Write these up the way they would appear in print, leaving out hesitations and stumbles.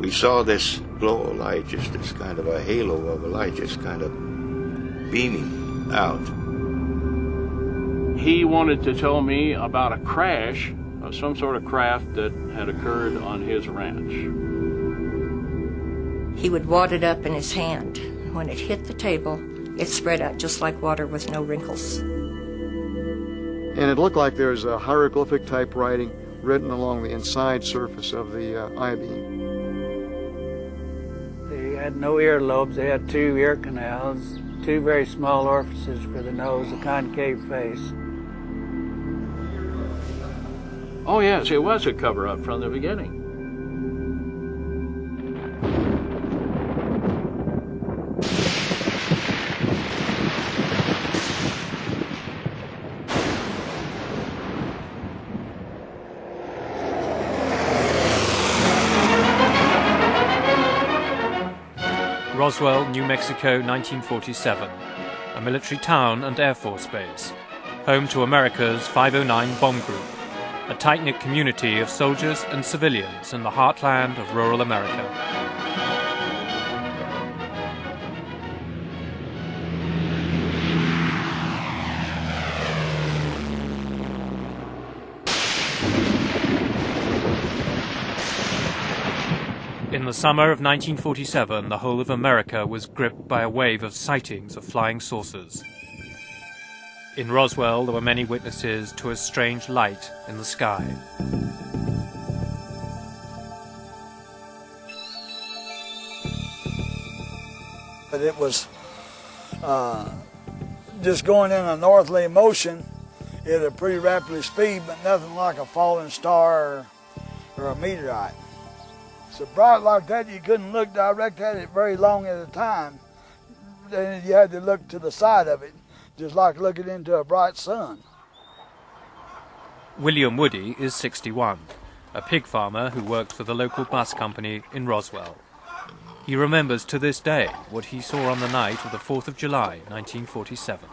we saw this glow of light, just this kind of a halo of a light, just kind of beaming out. He wanted to tell me about a crash of some sort of craft that had occurred on his ranch. He would wad it up in his hand. When it hit the table, it spread out just like water with no wrinkles. And it looked like there was a hieroglyphic type writing written along the inside surface of the I-beam. They had no earlobes. They had 2 ear canals, 2 very small orifices for the nose, a concave face. Oh yes, it was a cover-up from the beginning. Roswell, New Mexico, 1947, a military town and Air Force base, home to America's 509 Bomb Group, a tight-knit community of soldiers and civilians in the heartland of rural America. In the summer of 1947, the whole of America was gripped by a wave of sightings of flying saucers. In Roswell, there were many witnesses to a strange light in the sky. But it was just going in a northerly motion at a pretty rapid speed, but nothing like a falling star or a meteorite. So bright like that, you couldn't look direct at it very long at a time. Then you had to look to the side of it, just like looking into a bright sun. William Woody is 61, a pig farmer who worked for the local bus company in Roswell. He remembers to this day what he saw on the night of the 4th of July, 1947.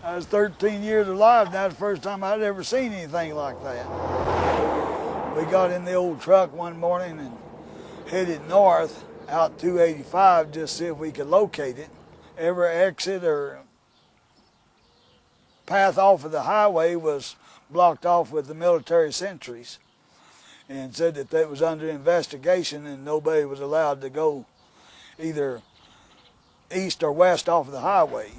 I was 13 years alive, and that was the first time I'd ever seen anything like that. We got in the old truck one morning and headed north out 285 just to see if we could locate it. Every exit or path off of the highway was blocked off with the military sentries, and said that that was under investigation and nobody was allowed to go either east or west off of the highway.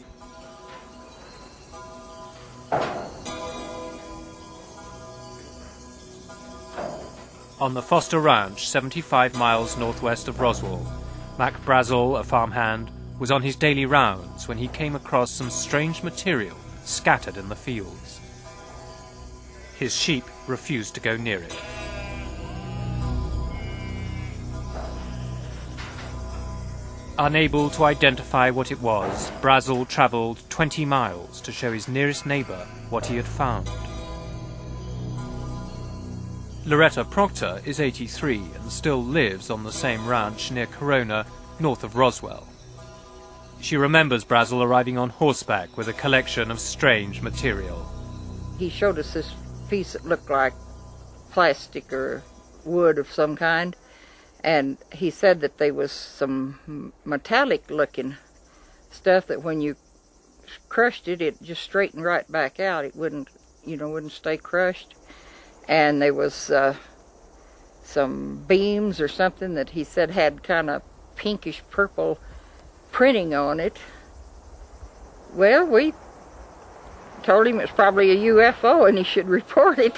On the Foster Ranch, 75 miles northwest of Roswell, Mac Brazel, a farmhand, was on his daily rounds when he came across some strange material scattered in the fields. His sheep refused to go near it. Unable to identify what it was, Brazel travelled 20 miles to show his nearest neighbour what he had found. Loretta Proctor is 83 and still lives on the same ranch near Corona, north of Roswell. She remembers Brazel arriving on horseback with a collection of strange material. He showed us this piece that looked like plastic or wood of some kind, and he said that there was some metallic-looking stuff that when you crushed it, it just straightened right back out. It wouldn't stay crushed. And there was some beams or something that he said had kind of pinkish purple printing on it. Well, we told him it's probably a UFO and he should report it.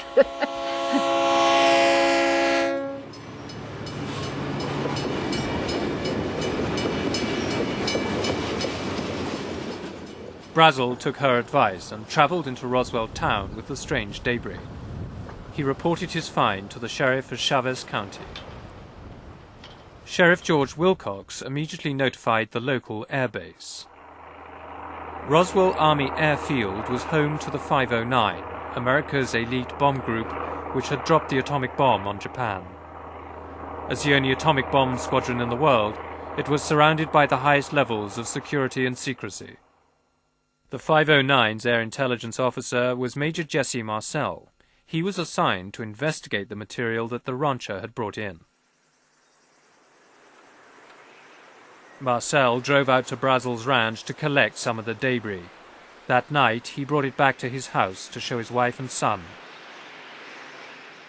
Brazel took her advice and travelled into Roswell town with the strange debris. He reported his find to the sheriff of Chavez County. Sheriff George Wilcox immediately notified the local airbase. Roswell Army Airfield was home to the 509, America's elite bomb group which had dropped the atomic bomb on Japan. As the only atomic bomb squadron in the world, it was surrounded by the highest levels of security and secrecy. The 509's air intelligence officer was Major Jesse Marcel. he was assigned to investigate the material that the rancher had brought in. Marcel drove out to Brazel's ranch to collect some of the debris. That night, he brought it back to his house to show his wife and son.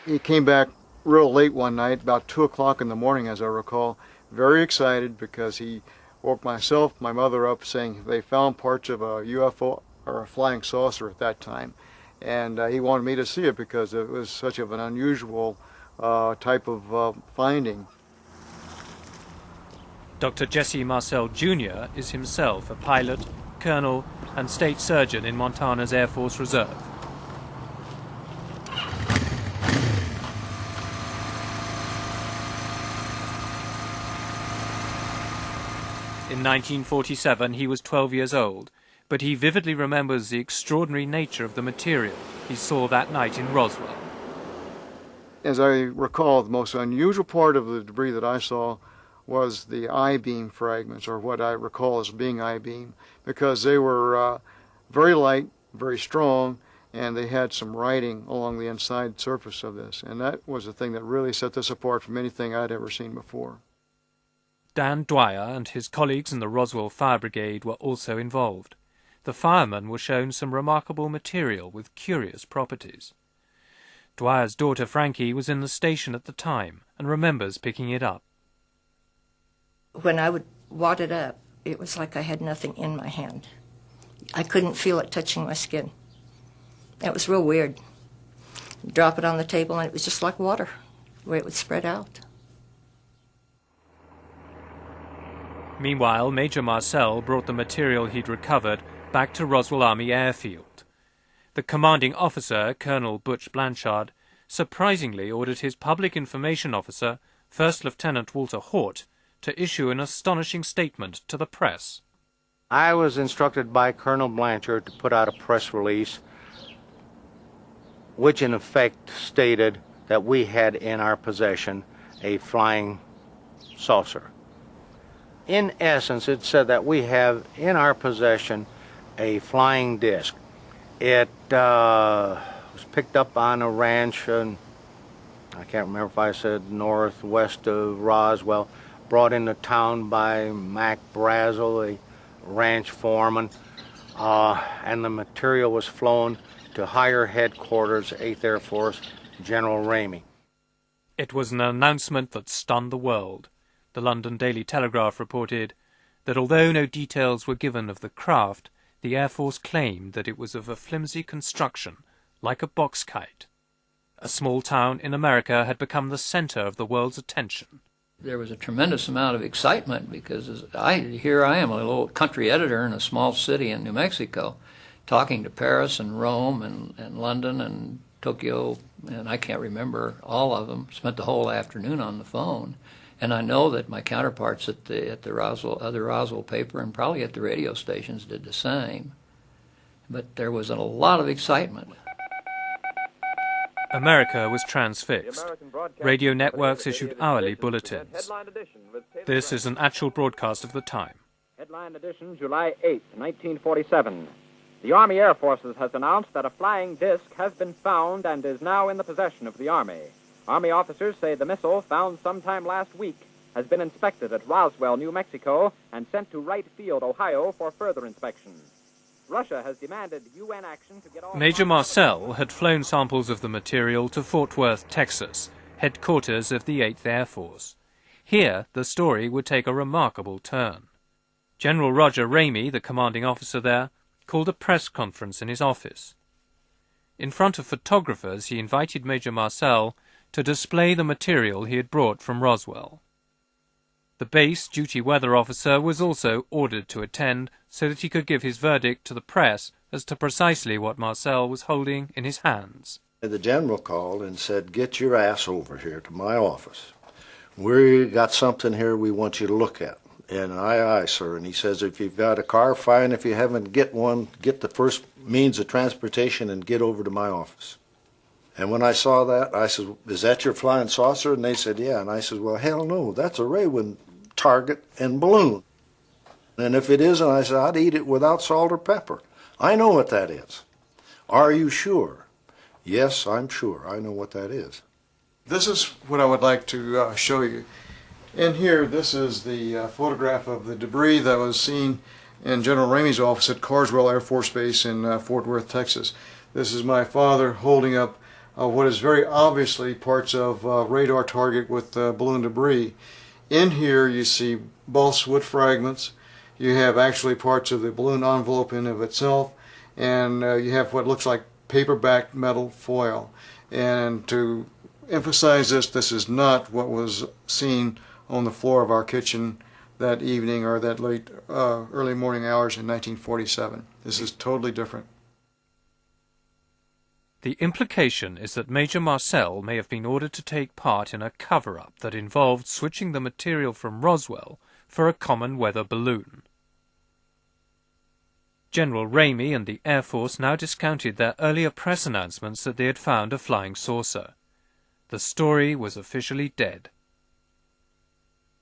He came back real late one night, about 2 o'clock in the morning, as I recall, very excited because he woke myself, my mother up, saying they found parts of a UFO, or a flying saucer at that time. And he wanted me to see it because it was such of an unusual type of finding. Dr. Jesse Marcel Jr. is himself a pilot, colonel, and state surgeon in Montana's Air Force Reserve. In 1947, he was 12 years old, but he vividly remembers the extraordinary nature of the material he saw that night in Roswell. As I recall, the most unusual part of the debris that I saw was the I-beam fragments, or what I recall as being I-beam, because they were very light, very strong, and they had some writing along the inside surface of this. And that was the thing that really set this apart from anything I'd ever seen before. Dan Dwyer and his colleagues in the Roswell Fire Brigade were also involved. The firemen were shown some remarkable material with curious properties. Dwyer's daughter Frankie was in the station at the time and remembers picking it up. When I would wad it up, it was like I had nothing in my hand. I couldn't feel it touching my skin. It was real weird. Drop it on the table and it was just like water, the way it would spread out. Meanwhile, Major Marcel brought the material he'd recovered back to Roswell Army Airfield. The commanding officer, Colonel Butch Blanchard, surprisingly ordered his public information officer, First Lieutenant Walter Hort, to issue an astonishing statement to the press. I was instructed by Colonel Blanchard to put out a press release which in effect stated that we had in our possession a flying saucer. In essence, it said that we have in our possession a flying disc. It was picked up on a ranch, and I can't remember if I said northwest of Roswell, brought into town by Mac Brazel, a ranch foreman, and the material was flown to higher headquarters, 8th Air Force, General Ramey. It was an announcement that stunned the world. The London Daily Telegraph reported that although no details were given of the craft, the Air Force claimed that it was of a flimsy construction, like a box kite. A small town in America had become the center of the world's attention. There was a tremendous amount of excitement because here I am, a little country editor in a small city in New Mexico, talking to Paris and Rome and London and Tokyo, and I can't remember all of them. Spent the whole afternoon on the phone. And I know that my counterparts at the Roswell paper and probably at the radio stations did the same. But there was a lot of excitement. America was transfixed. Radio networks issued hourly bulletins. This is an actual broadcast of the time. Headline edition, July 8, 1947. The Army Air Forces has announced that a flying disc has been found and is now in the possession of the Army. Army officers say the missile, found sometime last week, has been inspected at Roswell, New Mexico, and sent to Wright Field, Ohio, for further inspection. Russia has demanded UN action to get all... Major Marcel had flown samples of the material to Fort Worth, Texas, headquarters of the 8th Air Force. Here, the story would take a remarkable turn. General Roger Ramey, the commanding officer there, called a press conference in his office. In front of photographers, he invited Major Marcel to display the material he had brought from Roswell. The base duty weather officer was also ordered to attend so that he could give his verdict to the press as to precisely what Marcel was holding in his hands. The general called and said, "Get your ass over here to my office. We got something here we want you to look at." And aye, sir. And he says, "If you've got a car, fine. If you haven't, get one. Get the first means of transportation and get over to my office." And when I saw that, I said, "Is that your flying saucer?" And they said, "Yeah." And I said, "Well, hell no. That's a Raywin target and balloon. And if it isn't," I said, "I'd eat it without salt or pepper. I know what that is." "Are you sure?" Yes, I'm sure. I know what that is. This is what I would like to show you. In here, this is the photograph of the debris that was seen in General Ramey's office at Carswell Air Force Base in Fort Worth, Texas. This is my father holding up what is very obviously parts of radar target with balloon debris. In here you see balsa wood fragments. You have actually parts of the balloon envelope in of itself, and you have what looks like paper-backed metal foil. And to emphasize this, this is not what was seen on the floor of our kitchen that evening or that late early morning hours in 1947. This is totally different. The implication is that Major Marcel may have been ordered to take part in a cover-up that involved switching the material from Roswell for a common weather balloon. General Ramey and the Air Force now discounted their earlier press announcements that they had found a flying saucer. The story was officially dead.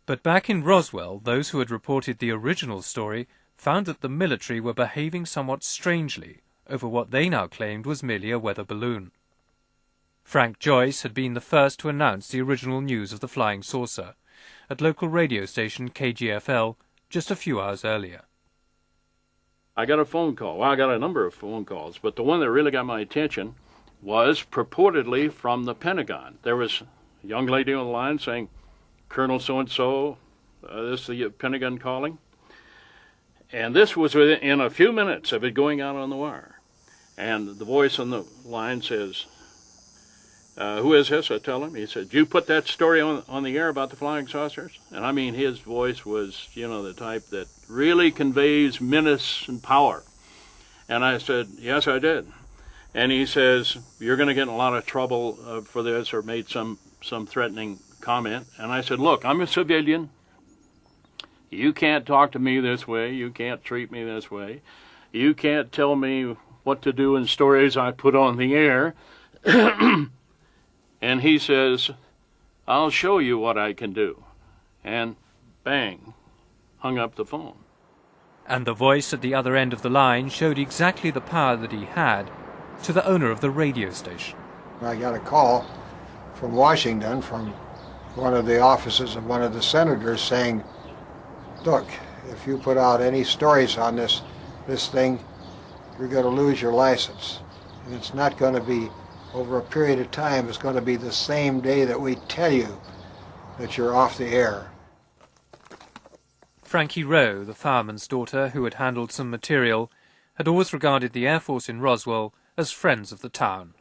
But back in Roswell, those who had reported the original story found that the military were behaving somewhat strangely over what they now claimed was merely a weather balloon. Frank Joyce had been the first to announce the original news of the flying saucer at local radio station KGFL just a few hours earlier. I got a phone call. Well, I got a number of phone calls, but the one that really got my attention was purportedly from the Pentagon. There was a young lady on the line saying, Colonel so-and-so, this is the Pentagon calling. And this was within a few minutes of it going out on the wire. And the voice on the line says, who is this? I tell him. He said, you put that story on the air about the flying saucers? And I mean, his voice was, the type that really conveys menace and power. And I said, yes, I did. And he says, you're going to get in a lot of trouble for this, or made some threatening comment. And I said, look, I'm a civilian. You can't talk to me this way. You can't treat me this way. You can't tell me what to do in stories I put on the air. And he says, I'll show you what I can do. And bang, hung up the phone. And the voice at the other end of the line showed exactly the power that he had to the owner of the radio station. I got a call from Washington from one of the offices of one of the senators saying, look, if you put out any stories on this thing, you're going to lose your license. And it's not going to be over a period of time. It's going to be the same day that we tell you that you're off the air. Frankie Rowe, the fireman's daughter who had handled some material, had always regarded the Air Force in Roswell as friends of the town.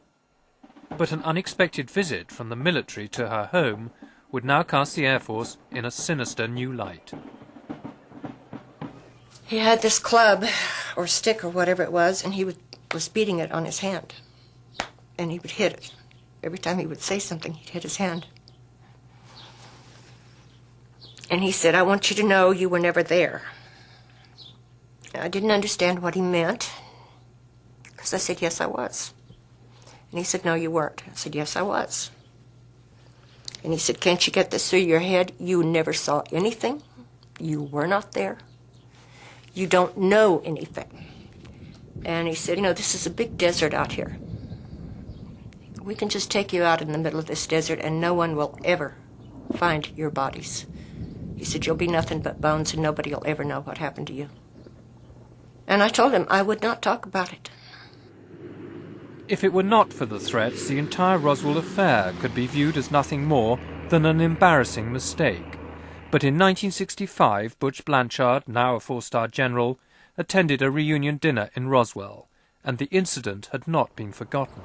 But an unexpected visit from the military to her home would now cast the Air Force in a sinister new light. He had this club or stick or whatever it was, and he was beating it on his hand. And he would hit it. Every time he would say something, he'd hit his hand. And he said, I want you to know you were never there. I didn't understand what he meant, because I said, yes, I was. And he said, no, you weren't. I said, yes, I was. And he said, can't you get this through your head? You never saw anything. You were not there. You don't know anything. And he said, this is a big desert out here. We can just take you out in the middle of this desert and no one will ever find your bodies. He said, you'll be nothing but bones and nobody will ever know what happened to you. And I told him I would not talk about it. If it were not for the threats, the entire Roswell affair could be viewed as nothing more than an embarrassing mistake. But in 1965, Butch Blanchard, now a four-star general, attended a reunion dinner in Roswell, and the incident had not been forgotten.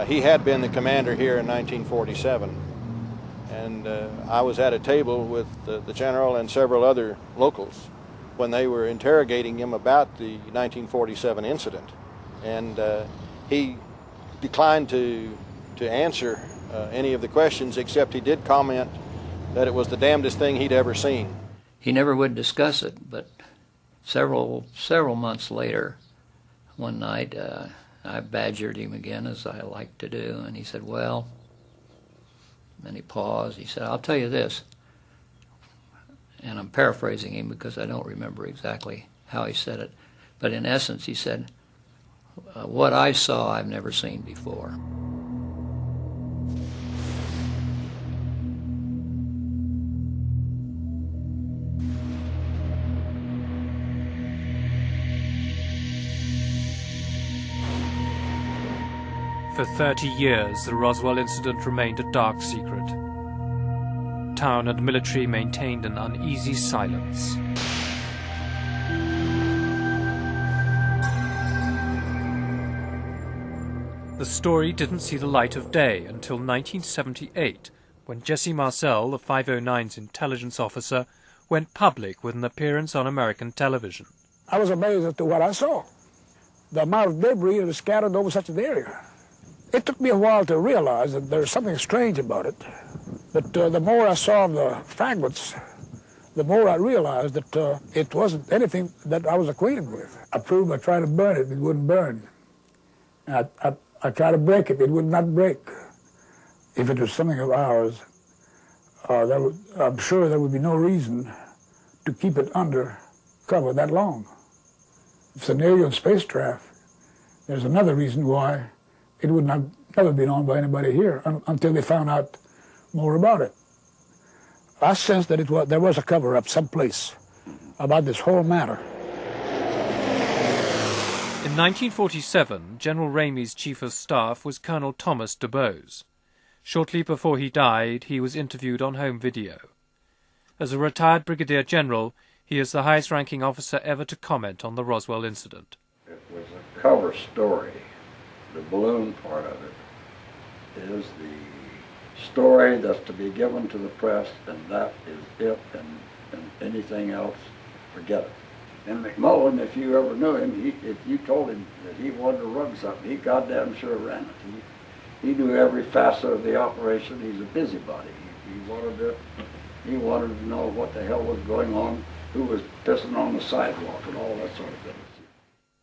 He had been the commander here in 1947, and I was at a table with the general and several other locals when they were interrogating him about the 1947 incident, and he declined to answer any of the questions, except he did comment that it was the damnedest thing he'd ever seen. He never would discuss it, but several months later, one night, I badgered him again, as I like to do, and he said, well, and he paused. He said, I'll tell you this, and I'm paraphrasing him because I don't remember exactly how he said it, but in essence he said, what I saw I've never seen before. For 30 years, the Roswell incident remained a dark secret. Town and military maintained an uneasy silence. The story didn't see the light of day until 1978, when Jesse Marcel, the 509's intelligence officer, went public with an appearance on American television. I was amazed at what I saw. The amount of debris that was scattered over such an area. It took me a while to realize that there's something strange about it. But the more I saw the fragments, the more I realized that it wasn't anything that I was acquainted with. I proved I tried to burn it, it wouldn't burn. I tried to break it, it would not break. If it was something of ours, I'm sure there would be no reason to keep it under cover that long. If it's an alien spacecraft, there's another reason why it would not never be known by anybody here until they found out more about it. I sensed that there was a cover-up someplace about this whole matter. In 1947, General Ramey's chief of staff was Colonel Thomas DuBose. Shortly before he died, he was interviewed on home video. As a retired brigadier general, he is the highest-ranking officer ever to comment on the Roswell incident. It was a cover story. The balloon part of it is the story that's to be given to the press, and that is it, and anything else, forget it. And McMullen, if you ever knew him, if you told him that he wanted to run something, he goddamn sure ran it. He knew every facet of the operation. He's a busybody. He wanted to know what the hell was going on, who was pissing on the sidewalk, and all that sort of thing.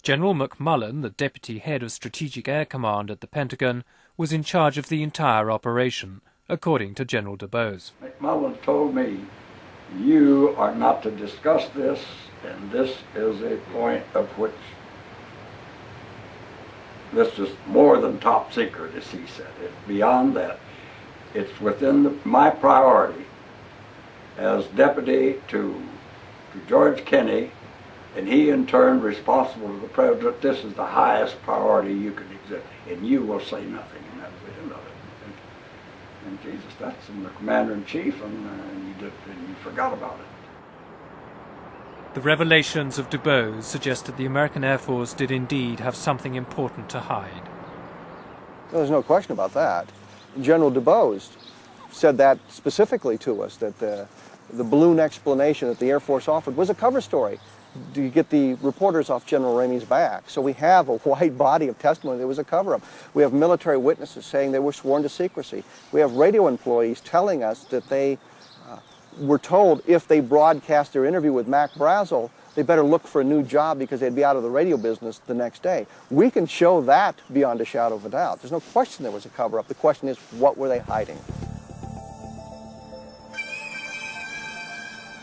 General McMullen, the deputy head of Strategic Air Command at the Pentagon, was in charge of the entire operation, according to General DuBose. McMullen told me, you are not to discuss this, and this is a point of which this is more than top secret, as he said. It's beyond that. It's within my priority as deputy to George Kenney, and he in turn responsible to the president. This is the highest priority you can exhibit, and you will say nothing, and that's the end of it. And Jesus, that's in the commander-in-chief, and you forgot about it. The revelations of DuBose suggest that the American Air Force did indeed have something important to hide. Well, there's no question about that. General DuBose said that specifically to us, that the balloon explanation that the Air Force offered was a cover story to get the reporters off General Ramey's back. So we have a wide body of testimony. There was a cover-up. We have military witnesses saying they were sworn to secrecy. We have radio employees telling us that they were told if they broadcast their interview with Mac Brazel, they better look for a new job because they'd be out of the radio business the next day. We can show that beyond a shadow of a doubt. There's no question there was a cover-up. The question is, what were they hiding?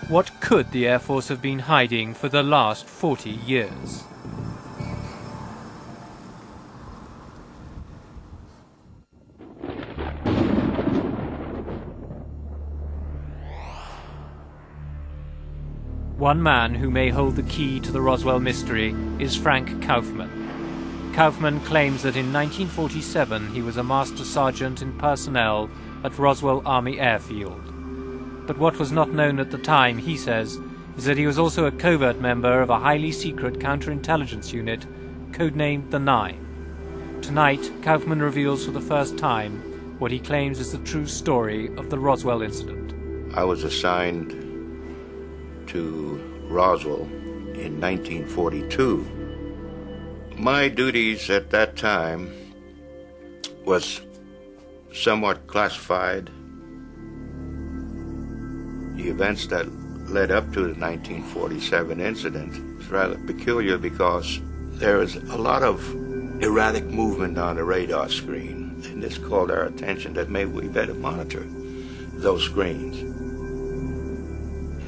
What could the Air Force have been hiding for the last 40 years? One man who may hold the key to the Roswell mystery is Frank Kaufman. Kaufman claims that in 1947 he was a master sergeant in personnel at Roswell Army Airfield. But what was not known at the time, he says, is that he was also a covert member of a highly secret counterintelligence unit codenamed the Nine. Tonight, Kaufman reveals for the first time what he claims is the true story of the Roswell incident. I was assigned to Roswell in 1942. My duties at that time was somewhat classified. The events that led up to the 1947 incident is rather peculiar because there is a lot of erratic movement on the radar screen, and this called our attention that maybe we better monitor those screens.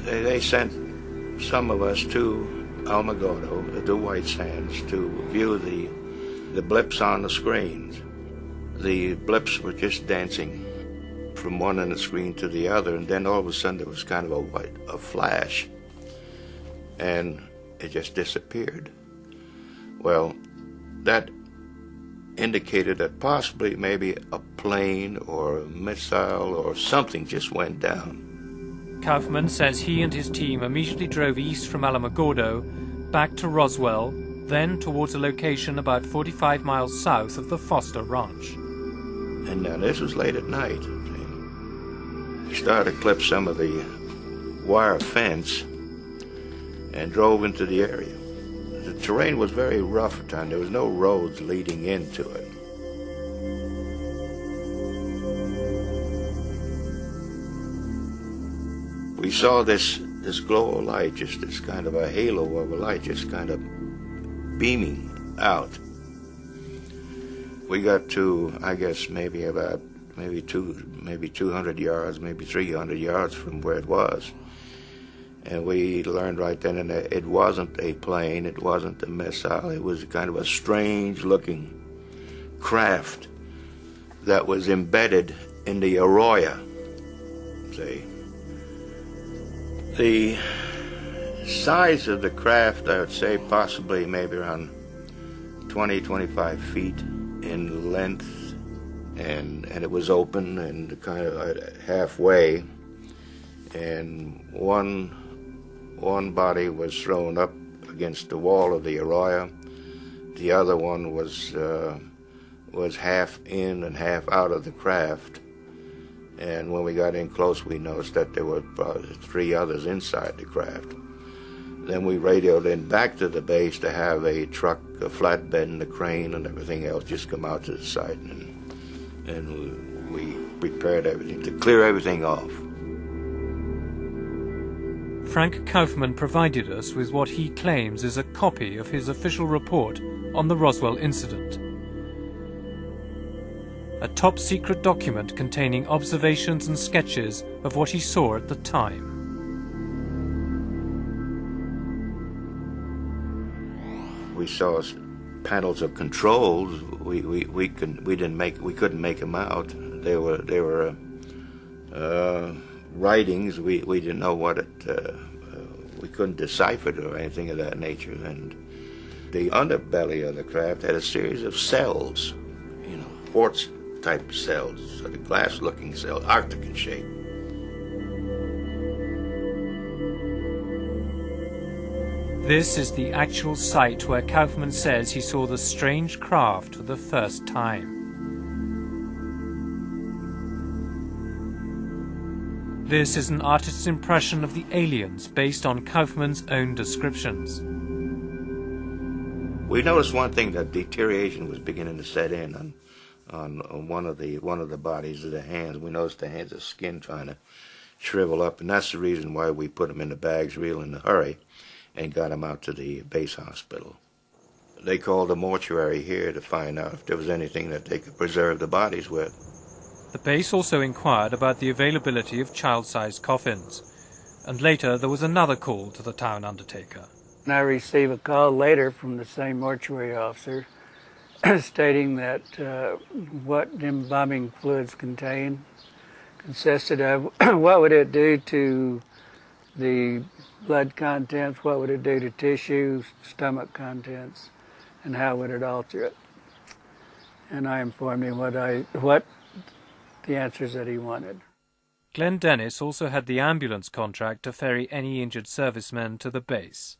They sent some of us to Alamogordo, the White Sands, to view the the blips on the screens. The blips were just dancing from one end of the screen to the other, and then all of a sudden there was kind of a flash, and it just disappeared. Well, that indicated that possibly maybe a plane or a missile or something just went down. Kaufman says he and his team immediately drove east from Alamogordo, back to Roswell, then towards a location about 45 miles south of the Foster Ranch. And now this was late at night. We started to clip some of the wire fence and drove into the area. The terrain was very rough at the time. There was no roads leading into it. We saw this glow of light, just this kind of a halo of a light, just kind of beaming out. We got to, I guess, maybe 200 yards, maybe 300 yards from where it was. And we learned right then and there it wasn't a plane, it wasn't a missile, it was kind of a strange-looking craft that was embedded in the arroyo. See? The size of the craft, I would say possibly maybe around 20, 25 feet in length, and it was open and kind of halfway, and one body was thrown up against the wall of the arroyo. The other one was half in and half out of the craft. And when we got in close, we noticed that there were probably 3 others inside the craft. Then we radioed in back to the base to have a truck, a flatbed, and a crane and everything else just come out to the site, and we prepared everything to clear everything off. Frank Kaufman provided us with what he claims is a copy of his official report on the Roswell incident. A top-secret document containing observations and sketches of what he saw at the time. We saw panels of controls. We couldn't make them out. They were writings. We didn't know what it. We couldn't decipher it or anything of that nature. And the underbelly of the craft had a series of cells, quartz type cells, sort of glass-looking cells, Arctic in shape. This is the actual site where Kaufman says he saw the strange craft for the first time. This is an artist's impression of the aliens based on Kaufman's own descriptions. We noticed one thing, that deterioration was beginning to set in on one of the bodies of the hands. We noticed the hands of skin trying to shrivel up, and that's the reason why we put them in the bags real in a hurry and got them out to the base hospital. They called the mortuary here to find out if there was anything that they could preserve the bodies with. The base also inquired about the availability of child-sized coffins, and later there was another call to the town undertaker. And I received a call later from the same mortuary officer stating that what embalming fluids consisted of, what would it do to the blood contents, what would it do to tissue, stomach contents, and how would it alter it. And I informed him what the answers that he wanted. Glenn Dennis also had the ambulance contract to ferry any injured servicemen to the base.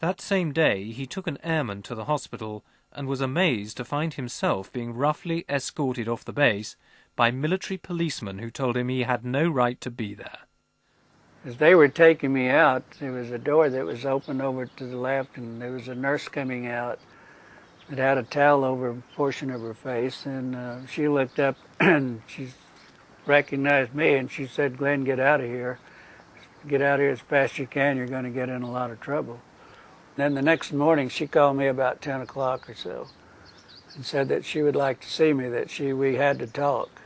That same day, he took an airman to the hospital and was amazed to find himself being roughly escorted off the base by military policemen who told him he had no right to be there. As they were taking me out, there was a door that was open over to the left, and there was a nurse coming out that had a towel over a portion of her face, and she looked up and she recognized me, and she said, "Glenn, get out of here. Get out of here as fast as you can. You're going to get in a lot of trouble." Then the next morning, she called me about 10 o'clock or so and said that she would like to see me, that we had to talk.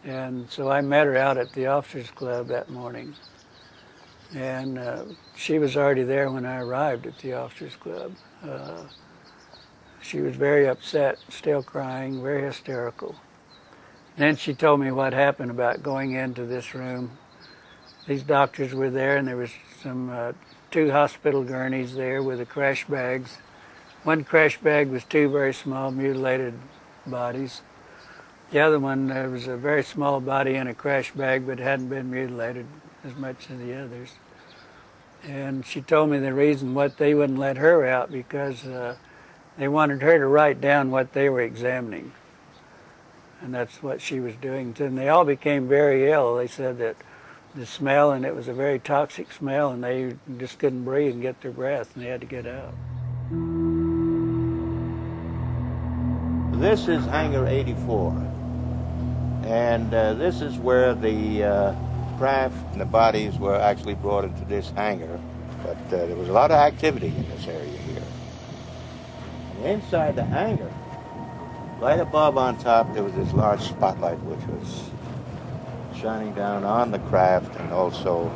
And so I met her out at the Officers Club that morning. And she was already there when I arrived at the Officers Club. She was very upset, still crying, very hysterical. Then she told me what happened about going into this room. These doctors were there, and there was some 2 hospital gurneys there with the crash bags. One crash bag was 2 very small mutilated bodies. The other one, there was a very small body in a crash bag, but hadn't been mutilated as much as the others. And she told me the reason what they wouldn't let her out because they wanted her to write down what they were examining. And that's what she was doing. And they all became very ill. They said that the smell, and it was a very toxic smell, and they just couldn't breathe and get their breath, and they had to get out. This is Hangar 84, and this is where the craft and the bodies were actually brought into this hangar, but there was a lot of activity in this area here. And inside the hangar, right above on top, there was this large spotlight which was shining down on the craft, and also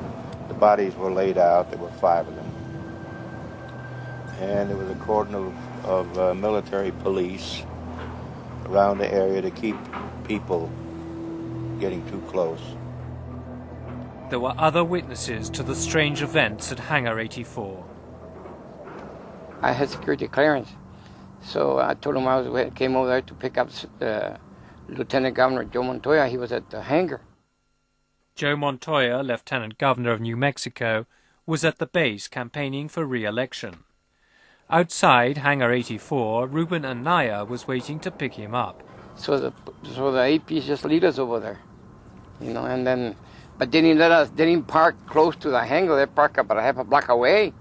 the bodies were laid out. There were 5 of them. And there was a cordon of military police around the area to keep people getting too close. There were other witnesses to the strange events at Hangar 84. I had security clearance, so I told him I came over there to pick up Lieutenant Governor Joe Montoya. He was at the hangar. Joe Montoya, Lieutenant Governor of New Mexico, was at the base campaigning for re-election. Outside Hangar 84, Ruben Anaya was waiting to pick him up. So the APs just lead us over there, and then, but they didn't park close to the hangar. They parked about half a block away.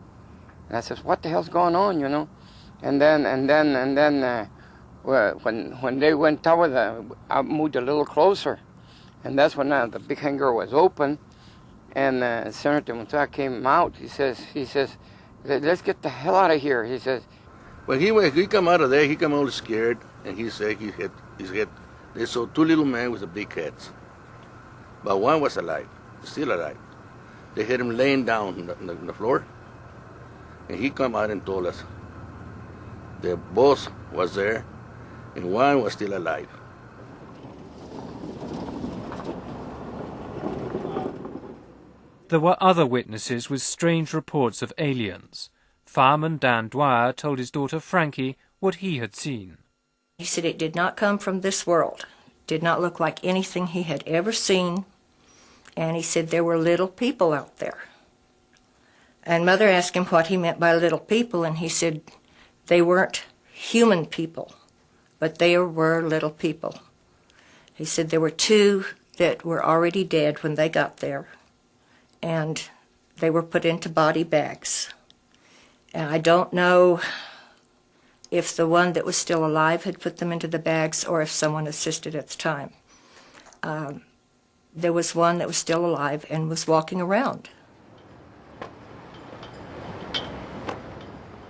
And I says, what the hell's going on, And then, when they went toward I moved a little closer, and that's when the big hangar was open, and Senator Montoya came out. He says, let's get the hell out of here. He says. When he come out of there, he come all scared, and he said they saw 2 little men with the big heads. But one was alive, still alive. They had him laying down on the floor, and he come out and told us the boss was there, and one was still alive. There were other witnesses with strange reports of aliens. Fireman Dan Dwyer told his daughter Frankie what he had seen. He said it did not come from this world. Did not look like anything he had ever seen. And he said there were little people out there. And Mother asked him what he meant by little people, and he said they weren't human people, but they were little people. He said there were 2 that were already dead when they got there, and they were put into body bags. And I don't know if the one that was still alive had put them into the bags or if someone assisted at the time. There was one that was still alive and was walking around.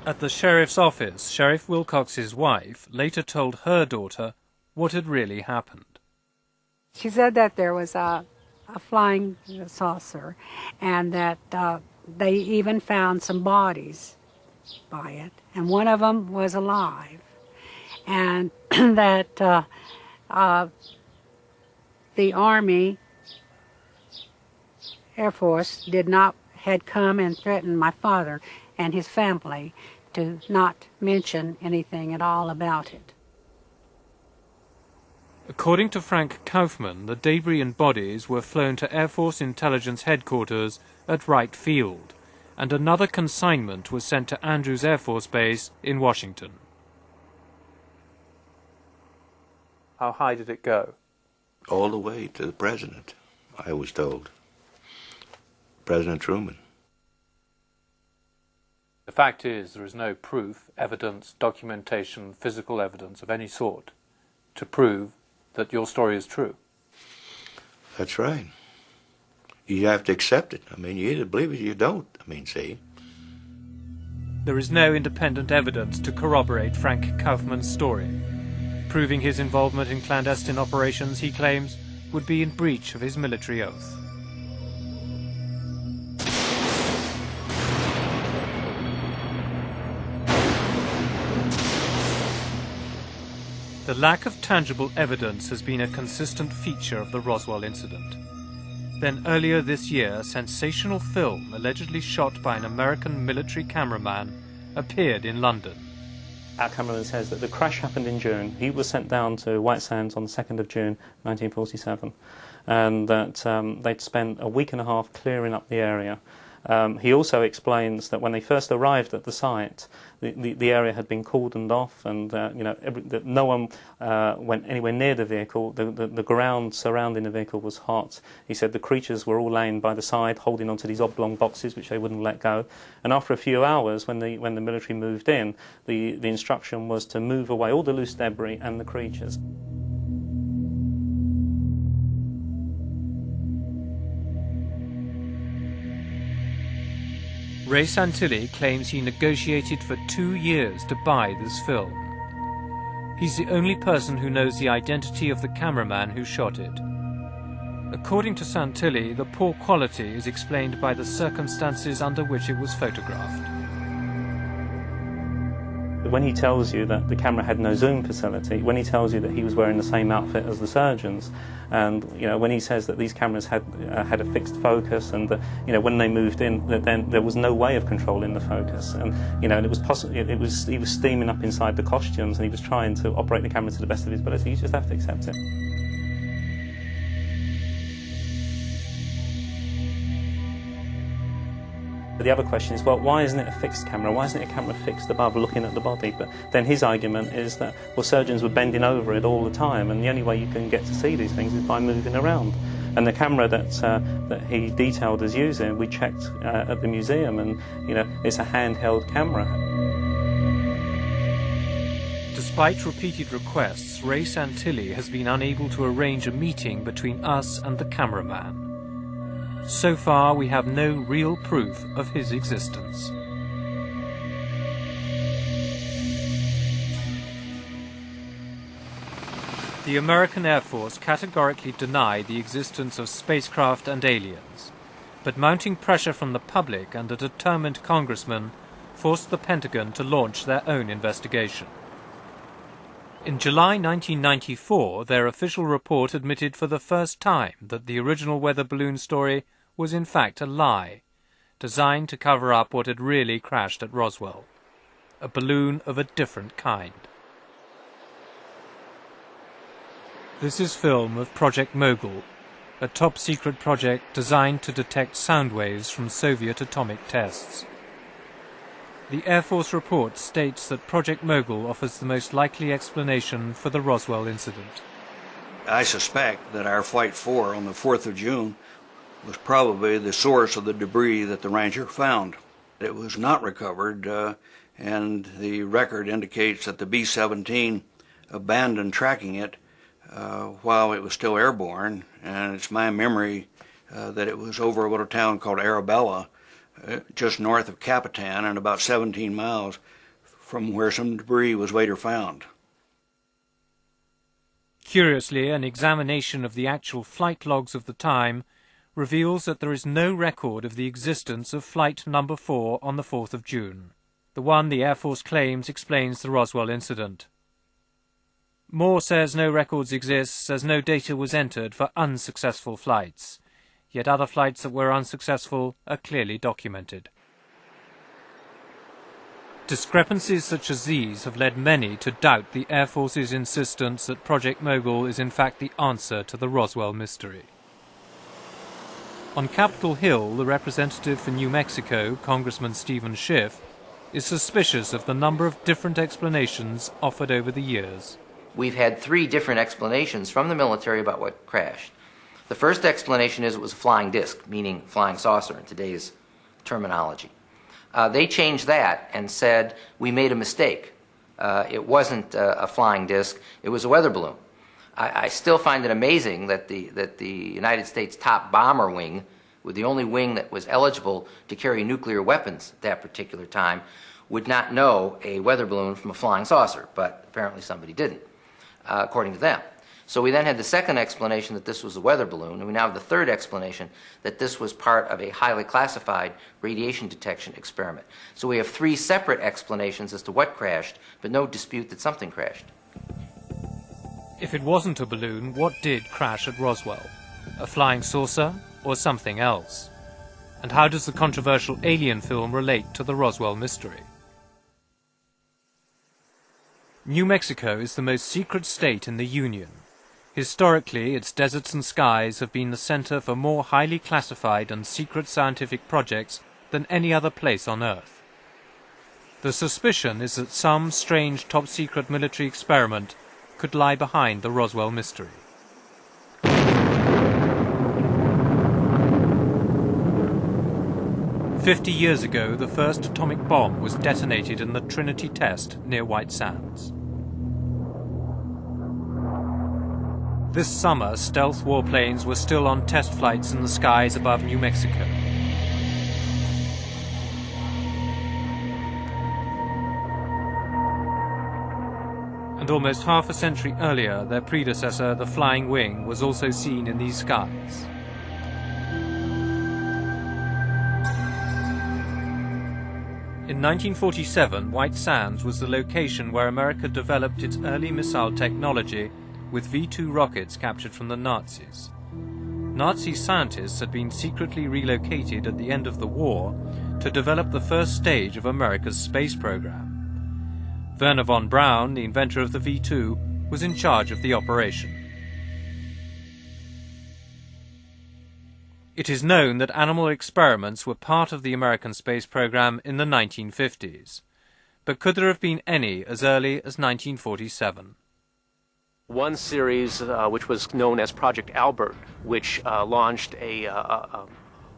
At the sheriff's office, Sheriff Wilcox's wife later told her daughter what had really happened. She said that there was a flying saucer, and that they even found some bodies by it, and one of them was alive, and that the Army, Air Force had come and threatened my father and his family to not mention anything at all about it. According to Frank Kaufman, the debris and bodies were flown to Air Force Intelligence Headquarters at Wright Field, and another consignment was sent to Andrews Air Force Base in Washington. How high did it go? All the way to the president, I was told. President Truman. The fact is, there is no proof, evidence, documentation, physical evidence of any sort to prove that your story is true. That's right. You have to accept it. I mean, you either believe it or you don't. I mean, see. There is no independent evidence to corroborate Frank Kaufman's story. Proving his involvement in clandestine operations, he claims, would be in breach of his military oath. The lack of tangible evidence has been a consistent feature of the Roswell incident. Then earlier this year, sensational film allegedly shot by an American military cameraman appeared in London. Our cameraman says that the crash happened in June. He was sent down to White Sands on the 2nd of June 1947, and that they'd spent a week and a half clearing up the area. He also explains that when they first arrived at the site, the area had been cordoned off, and that no one went anywhere near the vehicle. The ground surrounding the vehicle was hot. He said the creatures were all laying by the side, holding onto these oblong boxes which they wouldn't let go. And after a few hours, when the military moved in, the instruction was to move away all the loose debris and the creatures. Ray Santilli claims he negotiated for 2 years to buy this film. He's the only person who knows the identity of the cameraman who shot it. According to Santilli, the poor quality is explained by the circumstances under which it was photographed. When he tells you that the camera had no zoom facility, when he tells you that he was wearing the same outfit as the surgeons, and when he says that these cameras had a fixed focus, and that when they moved in, that then there was no way of controlling the focus, and it was possible. He was steaming up inside the costumes, and he was trying to operate the camera to the best of his ability. You just have to accept it. The other question is, well, why isn't it a fixed camera? Why isn't it a camera fixed above looking at the body? But then his argument is that, well, surgeons were bending over it all the time, and the only way you can get to see these things is by moving around. And the camera that he detailed as using, we checked at the museum, and it's a handheld camera. Despite repeated requests, Ray Santilli has been unable to arrange a meeting between us and the cameraman. So far, we have no real proof of his existence. The American Air Force categorically denied the existence of spacecraft and aliens, but mounting pressure from the public and a determined congressman forced the Pentagon to launch their own investigation. In July 1994, their official report admitted for the first time that the original weather balloon story was in fact a lie, designed to cover up what had really crashed at Roswell, a balloon of a different kind. This is film of Project Mogul, a top-secret project designed to detect sound waves from Soviet atomic tests. The Air Force report states that Project Mogul offers the most likely explanation for the Roswell incident. I suspect that our Flight 4 on the 4th of June was probably the source of the debris that the Ranger found. It was not recovered, and the record indicates that the B-17 abandoned tracking it while it was still airborne, and it's my memory that it was over a little town called Arabella, just north of Capitan and about 17 miles from where some debris was later found. Curiously, an examination of the actual flight logs of the time reveals that there is no record of the existence of Flight Number 4 on the 4th of June. The one the Air Force claims explains the Roswell incident. Moore says no records exist as no data was entered for unsuccessful flights, yet other flights that were unsuccessful are clearly documented. Discrepancies such as these have led many to doubt the Air Force's insistence that Project Mogul is in fact the answer to the Roswell mystery. On Capitol Hill, the representative for New Mexico, Congressman Stephen Schiff, is suspicious of the number of different explanations offered over the years. We've had 3 different explanations from the military about what crashed. The first explanation is it was a flying disc, meaning flying saucer in today's terminology. They changed that and said, we made a mistake. It wasn't a flying disc, it was a weather balloon. I still find it amazing that the United States top bomber wing, with the only wing that was eligible to carry nuclear weapons at that particular time, would not know a weather balloon from a flying saucer, but apparently somebody didn't, according to them. So we then had the second explanation that this was a weather balloon, and we now have the third explanation that this was part of a highly classified radiation detection experiment. So we have 3 separate explanations as to what crashed, but no dispute that something crashed. If it wasn't a balloon, what did crash at Roswell? A flying saucer or something else? And how does the controversial Alien film relate to the Roswell mystery? New Mexico is the most secret state in the Union. Historically, its deserts and skies have been the center for more highly classified and secret scientific projects than any other place on Earth. The suspicion is that some strange top-secret military experiment could lie behind the Roswell mystery. "50 years ago, the first atomic bomb was detonated in the Trinity test near White Sands. This summer, stealth warplanes were still on test flights in the skies above New Mexico. And almost half a century earlier, their predecessor, the Flying Wing, was also seen in these skies. In 1947, White Sands was the location where America developed its early missile technology with V-2 rockets captured from the Nazis. Nazi scientists had been secretly relocated at the end of the war to develop the first stage of America's space program. Werner von Braun, the inventor of the V-2, was in charge of the operation. It is known that animal experiments were part of the American space program in the 1950s. But could there have been any as early as 1947? One series, which was known as Project Albert, which launched a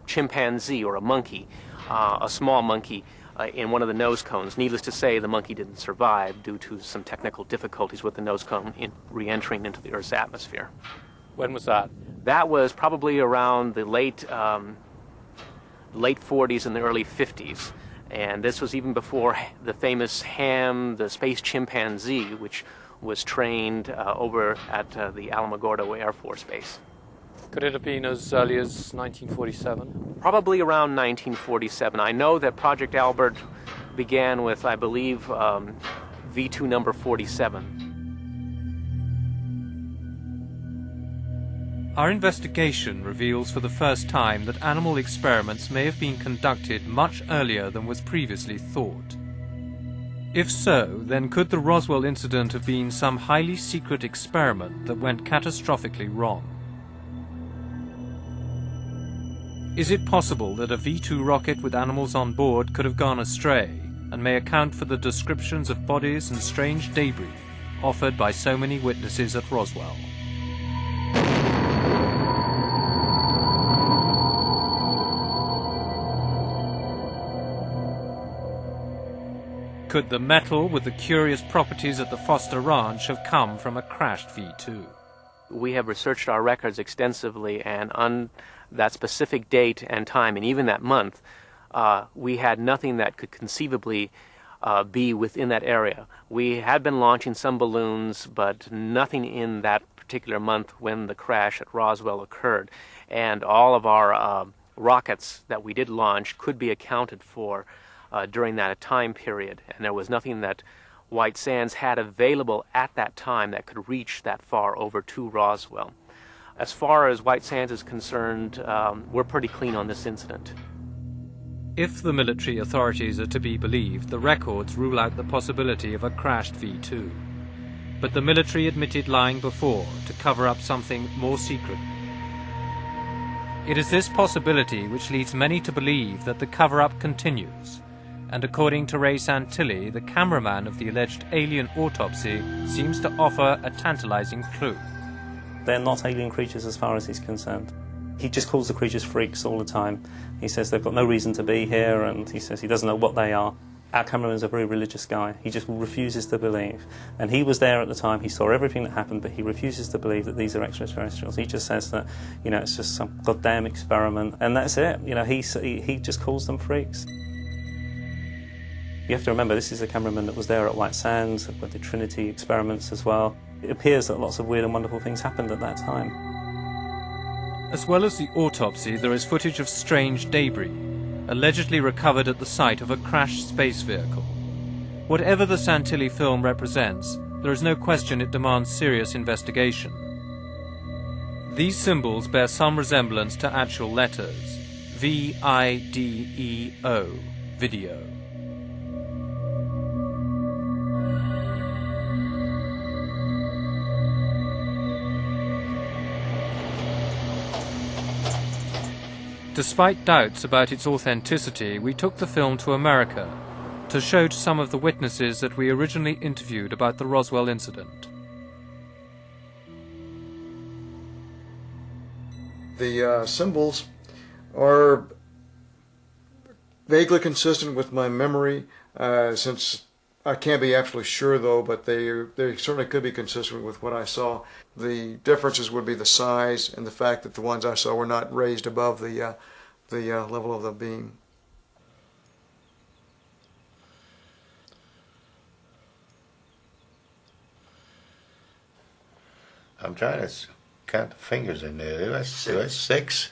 chimpanzee or a monkey, a small monkey, in one of the nose cones. Needless to say, the monkey didn't survive due to some technical difficulties with the nose cone in re-entering into the Earth's atmosphere. When was that? That was probably around the late 40s and the early 50s. And this was even before the famous Ham, the space chimpanzee, which was trained over at the Alamogordo Air Force Base. Could it have been as early as 1947? Probably around 1947. I know that Project Albert began with, I believe, V2 number 47. Our investigation reveals for the first time that animal experiments may have been conducted much earlier than was previously thought. If so, then could the Roswell incident have been some highly secret experiment that went catastrophically wrong? Is it possible that a V-2 rocket with animals on board could have gone astray and may account for the descriptions of bodies and strange debris offered by so many witnesses at Roswell? Could the metal with the curious properties at the Foster Ranch have come from a crashed V-2? We have researched our records extensively, and on that specific date and time, and even that month, we had nothing that could conceivably be within that area. We had been launching some balloons, but nothing in that particular month when the crash at Roswell occurred. And all of our rockets that we did launch could be accounted for during that time period, and there was nothing that White Sands had available at that time that could reach that far over to Roswell. As far as White Sands is concerned, we're pretty clean on this incident. If the military authorities are to be believed, the records rule out the possibility of a crashed V-2. But the military admitted lying before to cover up something more secret. It is this possibility which leads many to believe that the cover-up continues. And according to Ray Santilli, the cameraman of the alleged alien autopsy seems to offer a tantalizing clue. They're not alien creatures as far as he's concerned. He just calls the creatures freaks all the time. He says they've got no reason to be here, and he says he doesn't know what they are. Our cameraman's a very religious guy. He just refuses to believe. And he was there at the time, he saw everything that happened, but he refuses to believe that these are extraterrestrials. He just says that, it's just some goddamn experiment, and that's it. He just calls them freaks. You have to remember, this is a cameraman that was there at White Sands, with the Trinity experiments as well. It appears that lots of weird and wonderful things happened at that time. As well as the autopsy, there is footage of strange debris, allegedly recovered at the site of a crashed space vehicle. Whatever the Santilli film represents, there is no question it demands serious investigation. These symbols bear some resemblance to actual letters. V-I-D-E-O, video. Despite doubts about its authenticity, we took the film to America to show to some of the witnesses that we originally interviewed about the Roswell incident. The symbols are vaguely consistent with my memory, since I can't be absolutely sure though, but they certainly could be consistent with what I saw. The differences would be the size and the fact that the ones I saw were not raised above the level of the beam. I'm trying to count the fingers in there. That's 6.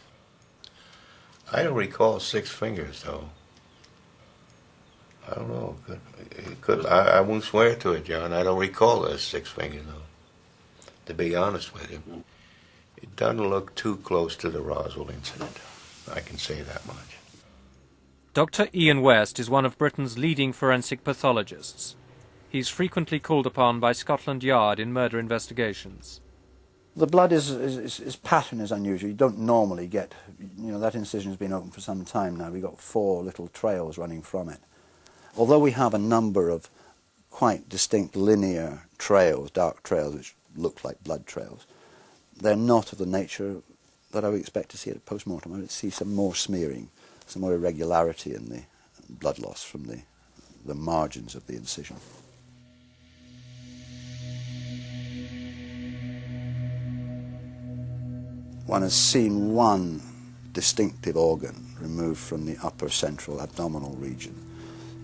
I don't recall 6 fingers, though. I don't know. It could. I won't swear to it, John. I don't recall those 6 fingers, though. To be honest with you, it doesn't look too close to the Roswell incident. I can say that much. Dr. Ian West is one of Britain's leading forensic pathologists. He's frequently called upon by Scotland Yard in murder investigations. The blood pattern is unusual. You don't normally get, that incision has been open for some time now. We've got 4 little trails running from it. Although we have a number of quite distinct linear trails, dark trails, which look like blood trails, they're not of the nature that I would expect to see at a post-mortem. I would see some more smearing, some more irregularity in the blood loss from the margins of the incision. One has seen one distinctive organ removed from the upper central abdominal region.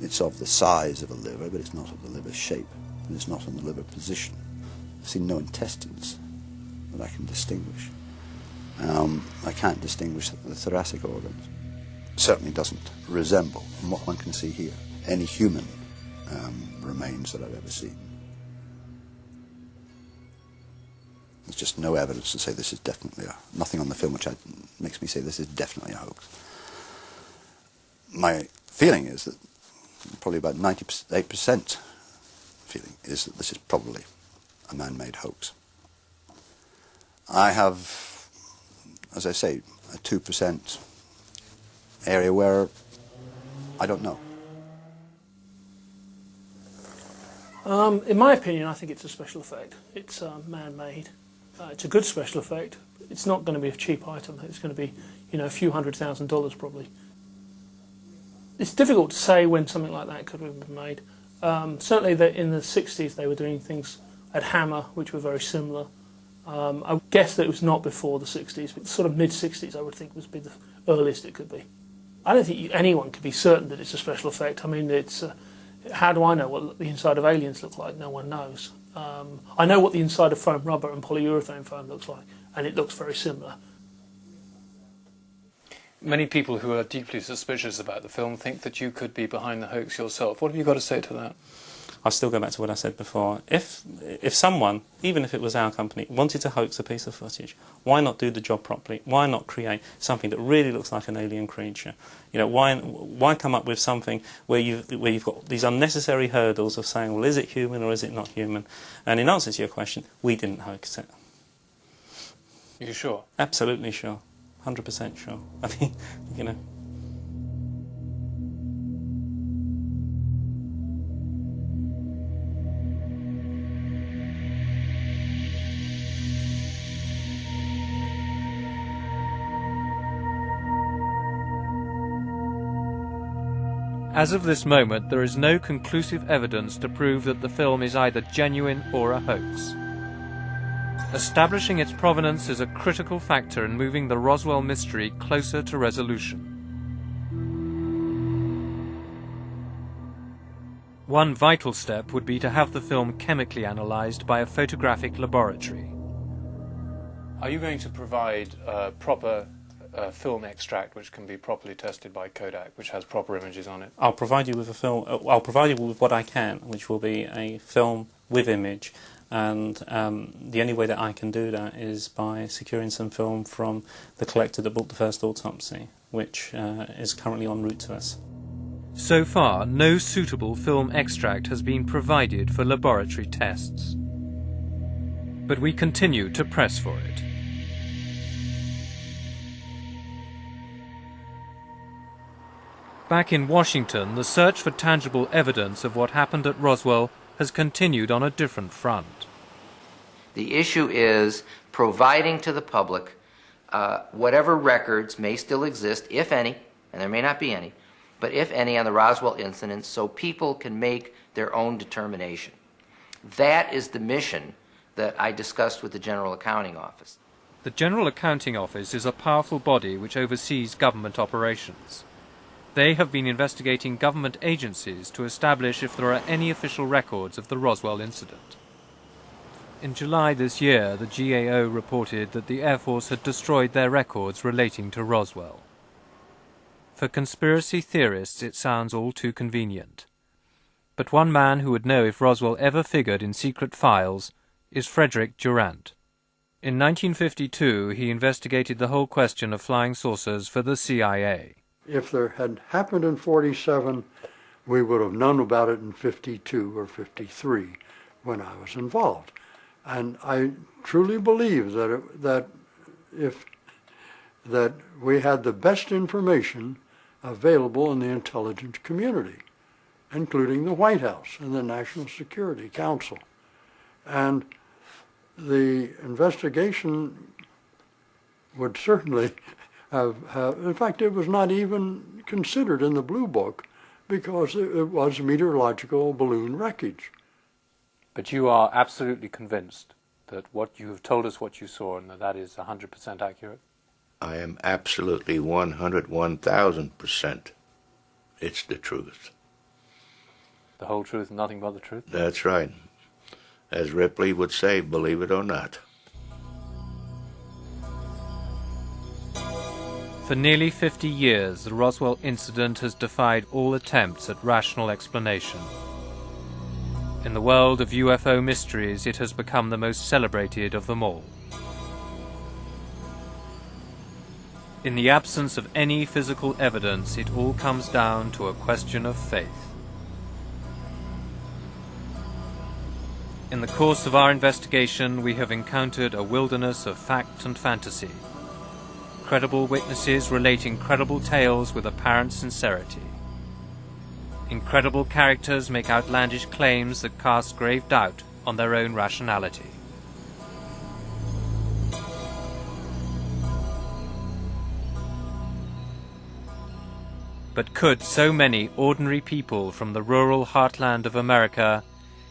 It's of the size of a liver, but it's not of the liver shape, and it's not in the liver position. I've seen no intestines that I can distinguish. I can't distinguish the thoracic organs. It certainly doesn't resemble, from what one can see here, any human remains that I've ever seen. There's just no evidence to say this is definitely nothing on the film which makes me say this is definitely a hoax. My feeling is that probably about 98% feeling is that this is probably a man-made hoax. I have, as I say, a 2% area where I don't know. In my opinion, I think it's a special effect. It's man-made. It's a good special effect. It's not going to be a cheap item. It's going to be, a few $100,000 probably. It's difficult to say when something like that could have been made. Certainly in the 60s they were doing things at Hammer which were very similar. I would guess that it was not before the 60s, but sort of mid-60s I would think would be the earliest it could be. I don't think anyone could be certain that it's a special effect. I mean, how do I know what the inside of aliens look like? No one knows. I know what the inside of foam rubber and polyurethane foam looks like, and it looks very similar. Many people who are deeply suspicious about the film think that you could be behind the hoax yourself. What have you got to say to that? I'll still go back to what I said before. If someone, even if it was our company, wanted to hoax a piece of footage, why not do the job properly? Why not create something that really looks like an alien creature? Why come up with something where you've got these unnecessary hurdles of saying, well, is it human or is it not human? And in answer to your question, we didn't hoax it. Are you sure? Absolutely sure. 100% sure. I mean, As of this moment, there is no conclusive evidence to prove that the film is either genuine or a hoax. Establishing its provenance is a critical factor in moving the Roswell mystery closer to resolution. One vital step would be to have the film chemically analysed by a photographic laboratory. Are you going to provide a proper film extract which can be properly tested by Kodak, which has proper images on it? I'll provide you with a film. I'll provide you with what I can, which will be a film with image, and the only way that I can do that is by securing some film from the collector that bought the first autopsy, which is currently en route to us. So far, no suitable film extract has been provided for laboratory tests. But we continue to press for it. Back in Washington, the search for tangible evidence of what happened at Roswell has continued on a different front. The issue is providing to the public whatever records may still exist, if any, and there may not be any, but if any, on the Roswell incident, so people can make their own determination. That is the mission that I discussed with the General Accounting Office. The General Accounting Office is a powerful body which oversees government operations. They have been investigating government agencies to establish if there are any official records of the Roswell incident. In July this year, the GAO reported that the Air Force had destroyed their records relating to Roswell. For conspiracy theorists, it sounds all too convenient. But one man who would know if Roswell ever figured in secret files is Frederick Durant. In 1952, he investigated the whole question of flying saucers for the CIA. If there had happened in 47, we would have known about it in 52 or 53 when I was involved. And I truly believe that we had the best information available in the intelligence community, including the White House and the National Security Council. And the investigation would certainly have, in fact, it was not even considered in the Blue Book because it was meteorological balloon wreckage. But you are absolutely convinced that what you have told us what you saw and that is 100% accurate? I am absolutely 101,000%. It's the truth. The whole truth and nothing but the truth? That's right. As Ripley would say, believe it or not. For nearly 50 years, the Roswell incident has defied all attempts at rational explanation. In the world of UFO mysteries, it has become the most celebrated of them all. In the absence of any physical evidence, it all comes down to a question of faith. In the course of our investigation, we have encountered a wilderness of fact and fantasy. Credible witnesses relate incredible tales with apparent sincerity. Incredible characters make outlandish claims that cast grave doubt on their own rationality. But could so many ordinary people from the rural heartland of America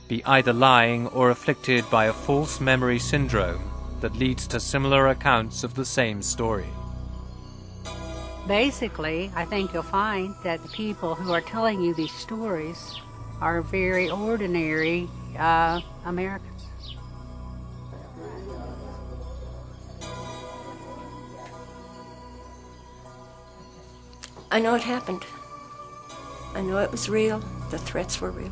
be either lying or afflicted by a false memory syndrome that leads to similar accounts of the same story? Basically, I think you'll find that the people who are telling you these stories are very ordinary Americans. I know it happened. I know it was real. The threats were real.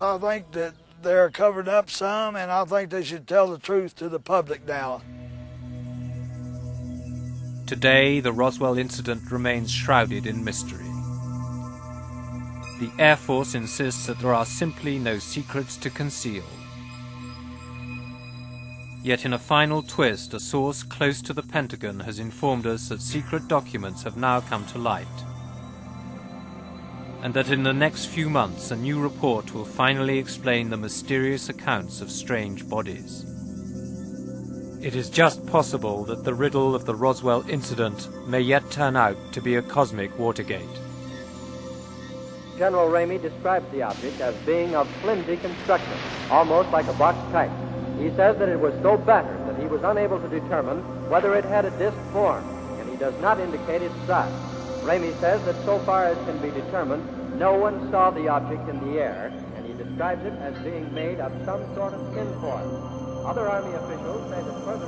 I think that they're covered up some, and I think they should tell the truth to the public now. Today, the Roswell incident remains shrouded in mystery. The Air Force insists that there are simply no secrets to conceal. Yet in a final twist, a source close to the Pentagon has informed us that secret documents have now come to light, and that in the next few months a new report will finally explain the mysterious accounts of strange bodies. It is just possible that the riddle of the Roswell incident may yet turn out to be a cosmic Watergate. General Ramey describes the object as being of flimsy construction, almost like a box type. He says that it was so battered that he was unable to determine whether it had a disc form, and he does not indicate its size. Ramey says that so far as can be determined, no one saw the object in the air, and he describes it as being made of some sort of tinfoil. Other Army officials say that further